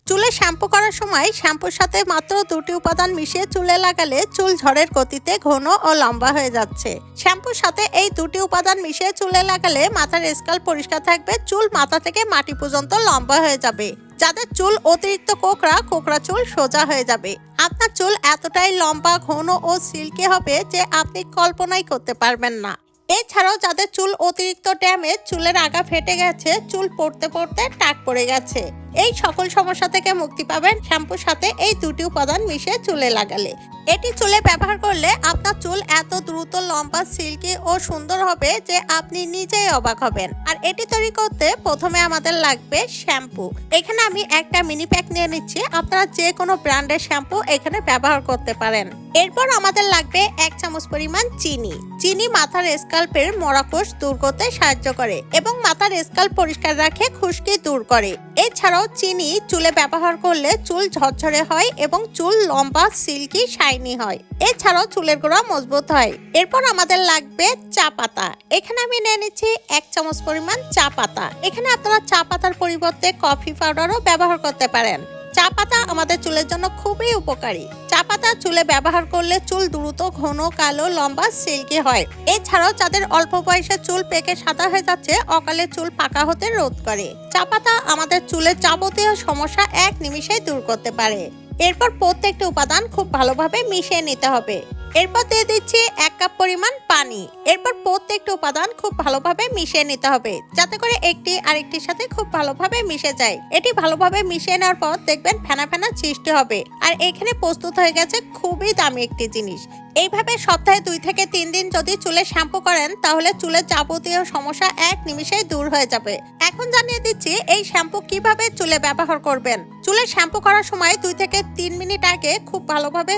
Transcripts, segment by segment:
চুলে শ্যাম্পু করার সময় শ্যাম্পুর সাথে মাত্র 2টি উপাদান মিশিয়ে চুলে লাগালে চুল ঝড়ের গতিতে ঘন ও লম্বা হয়ে যাচ্ছে। শ্যাম্পুর সাথে এই 2টি উপাদান মিশিয়ে চুলে লাগালে মাথার স্ক্যাল্প পরিষ্কার থাকবে, চুল মাথা থেকে মাটি পর্যন্ত লম্বা হয়ে যাবে। যাদের চুল অতিরিক্ত কোকড়া চুল সোজা হয়ে যাবে। আপনার চুল এতটাই লম্বা, ঘন ও সিল্কি হবে যে আপনি কল্পনাই করতে পারবেন না। এছাড়াও যাদের চুল অতিরিক্ত ড্যামেজ, চুলের আগা ফেটে গেছে, চুল পড়তে পড়তে টাক পড়ে গেছে, এই সকল সমস্যা থেকে মুক্তি পাবেন শ্যাম্পুর সাথে এই 2টি উপাদান মিশিয়ে চুলে লাগালে। এটি চুলে ব্যবহার করলে আপনার চুল এত দ্রুত লম্বা, সিল্কি ও সুন্দর হবে যে আপনি নিজেই অবাক হবেন। আর এটি তৈরি করতে প্রথমে আমাদের লাগবে শ্যাম্পু। এখানে আমি একটা মিনি প্যাক নিয়ে নিচ্ছি, আপনারা যে কোনো ব্র্যান্ডের শ্যাম্পু এখানে ব্যবহার করতে পারেন। এরপর আমাদের লাগবে 1 চামচ পরিমাণ চিনি। চিনি মাথার স্ক্যাল্পের মরাকোষ দূর করতে সাহায্য করে এবং মাথার স্ক্যাল্প পরিষ্কার রাখে, খুশকি দূর করে। এছাড়াও চিনি চুলে ব্যবহার করলে চুল ঝরঝরে হয় এবং চুল লম্বা, সিল্কি, শাইনি হয়। এছাড়াও চুলের গোড়া মজবুত হয়। এরপর আমাদের লাগবে চা পাতা। এখানে আমি নিয়ে নিচ্ছি 1 চামচ পরিমাণ চা পাতা। এখানে আপনারা চা পাতার পরিবর্তে কফি পাউডারও ব্যবহার করতে পারেন। চা পাতা আমাদের চুলের জন্য খুবই উপকারী। চা পাতা চুলে ব্যবহার করলে চুল দ্রুত ঘন, কালো, লম্বা, সিল্কি হয়। এছাড়াও যাদের অল্প বয়সে চুল পেকে সাদা হয়ে যাচ্ছে, অকালে চুল পাকা হতে রোধ করে। চা পাতা আমাদের চুলের যাবতীয় সমস্যা 1 নিমিষেই দূর করতে পারে। এরপর প্রত্যেকটি উপাদান খুব ভালোভাবে মিশিয়ে নিতে হবে। এরপর দিয়ে দিচ্ছি 1 কাপ পরিমাণ পানি। এরপর প্রত্যেকটি উপাদান খুব ভালোভাবে মিশিয়ে নিতে হবে, যাতে করে একটি আরেকটির সাথে খুব ভালোভাবে মিশে যায়। এটি ভালোভাবে মিশিয়ে নেওয়ার পর দেখবেন ফেনা ফেনা সৃষ্টি হবে। আর এখানে প্রস্তুত হয়ে গেছে খুবই দামি একটি জিনিস। এইভাবে সপ্তাহে 2 থেকে 3 দিন যদি চুলে শ্যাম্পু করেন, তাহলে চুলের যাবতীয় সমস্যা 1 নিমিষেই দূর হয়ে যাবে। এখন জানিয়ে দিচ্ছি এই শ্যাম্পু কিভাবে চুলে ব্যবহার করবেন। চুলে শ্যাম্পু করার সময় 2 থেকে 3 মিনিট আগে খুব ভালোভাবে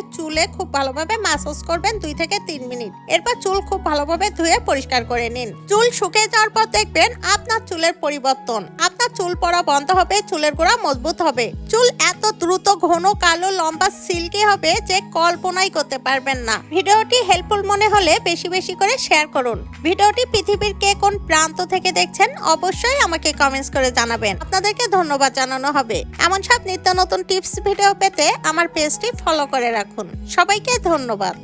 ম্যাসাজ করবেন 2 থেকে 3 মিনিট। এরপর চুল খুব ভালোভাবে ধুয়ে পরিষ্কার করে নিন। চুল শুকিয়ে যাওয়ার পর দেখবেন আপনার চুলের পরিবর্তন। আপনার চুল পড়া বন্ধ হবে, চুলের গোড়া মজবুত হবে। চুল এত দ্রুত ঘন, কালো, লম্বা, সিল্কি হবে যে কল্পনাই করতে পারবেন না। ভিডিওটি হেল্পফুল মনে হলে বেশি বেশি করে শেয়ার করুন। ভিডিওটি পৃথিবীর কে কোন প্রান্ত থেকে দেখছেন অবশ্যই আমাকে কমেন্টস করে জানাবেন। আপনাদেরকে ধন্যবাদ জানানো হবে। এমন সব নিত্য নতুন টিপস ভিডিও পেতে আমার পেজটি ফলো করে রাখুন। সবাইকে ধন্যবাদ।